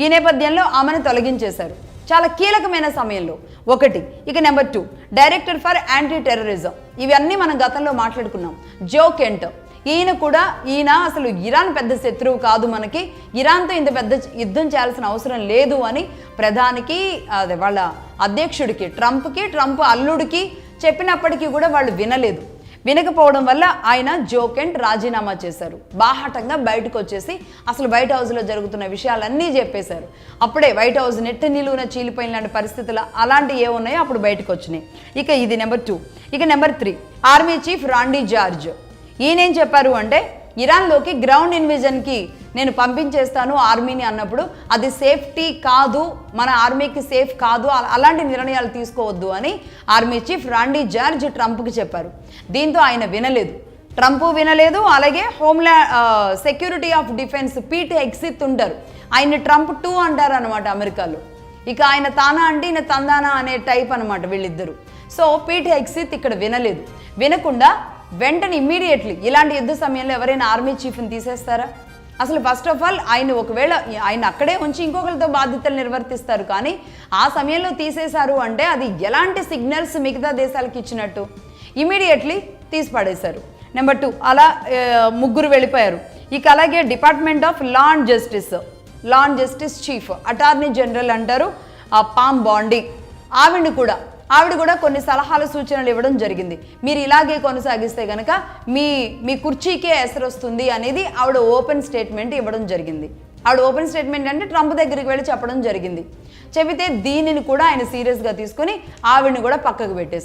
ఈ నేపథ్యంలో ఆమెను తొలగించేశారు చాలా కీలకమైన సమయంలో. ఒకటి. ఇక number 2 director for anti terrorism. ఇవన్నీ మనం గతంలో మాట్లాడుకున్నాం. జో కెంట్. ఈయన అసలు ఇరాన్ పెద్ద శత్రువు కాదు, మనకి ఇరాన్తో ఇంత పెద్ద యుద్ధం చేయాల్సిన అవసరం లేదు అని ప్రధానికి అదే వాళ్ళ అధ్యక్షుడికి ట్రంప్ అల్లుడికి చెప్పినప్పటికీ కూడా వాళ్ళు వినకపోవడం వల్ల ఆయన జో కెంట్ రాజీనామా చేశారు. బాహాటంగా బయటకు వచ్చేసి అసలు వైట్ హౌస్లో జరుగుతున్న విషయాలన్నీ చెప్పేశారు. అప్పుడే వైట్ హౌస్ నెట్టు నిలువున చీలిపోయిన లాంటి పరిస్థితులు అలాంటివి ఏమున్నాయో అప్పుడు బయటకు వచ్చినాయి. ఇక ఇది నెంబర్ 2. ఇక number 3 army chief Randy George. ఈయనేం చెప్పారు అంటే ఇరాన్లోకి గ్రౌండ్ ఇన్వేజన్కి నేను పంపించేస్తాను ఆర్మీని అన్నప్పుడు అది సేఫ్టీ కాదు, మన ఆర్మీకి సేఫ్ కాదు, అలాంటి నిర్ణయాలు తీసుకోవద్దు అని ఆర్మీ చీఫ్ రాండీ జార్జ్ ట్రంప్కి చెప్పారు. దీంతో ఆయన ట్రంప్ వినలేదు. అలాగే సెక్యూరిటీ ఆఫ్ డిఫెన్స్ పీట్ హెగ్సిత్ ఉంటారు, ఆయన ట్రంప్ 2 అంటారు అనమాట అమెరికాలో. ఇక ఆయన తానా అంటే ఈయన తందానా అనే టైప్ అనమాట వీళ్ళిద్దరు. సో పీట్ హెగ్సిత్ ఇక్కడ వినకుండా వెంటనే ఇమ్మీడియట్లీ ఇలాంటి యుద్ధ సమయంలో ఎవరైనా ఆర్మీ చీఫ్ని తీసేస్తారా? అసలు ఫస్ట్ ఆఫ్ ఆల్ ఒకవేళ ఆయన అక్కడే ఉంచి ఇంకొకరితో బాధ్యతలు నిర్వర్తిస్తారు, కానీ ఆ సమయంలో తీసేశారు అంటే అది ఎలాంటి సిగ్నల్స్ మిగతా దేశాలకు ఇచ్చినట్టు? ఇమీడియట్లీ తీసి పడేశారు. నెంబర్ 2 అలా 3 వెళ్ళిపోయారు. ఇక అలాగే department of law and justice chief attorney general అంటారు పామ్ బాండి. ఆవిడ కూడా కొన్ని సలహాలు సూచనలు ఇవ్వడం జరిగింది. మీరు ఇలాగే కొనసాగిస్తే కనుక మీ కుర్చీకే ఎసరు వస్తుంది అనేది ఆవిడ ఓపెన్ స్టేట్మెంట్ ఇవ్వడం జరిగింది. ఆవిడ ఓపెన్ స్టేట్మెంట్ అంటే ట్రంప్ దగ్గరికి వెళ్ళి చెప్పడం జరిగింది. చెబితే దీనిని కూడా ఆయన సీరియస్గా తీసుకొని ఆవిడని కూడా పక్కకు పెట్టేశారు.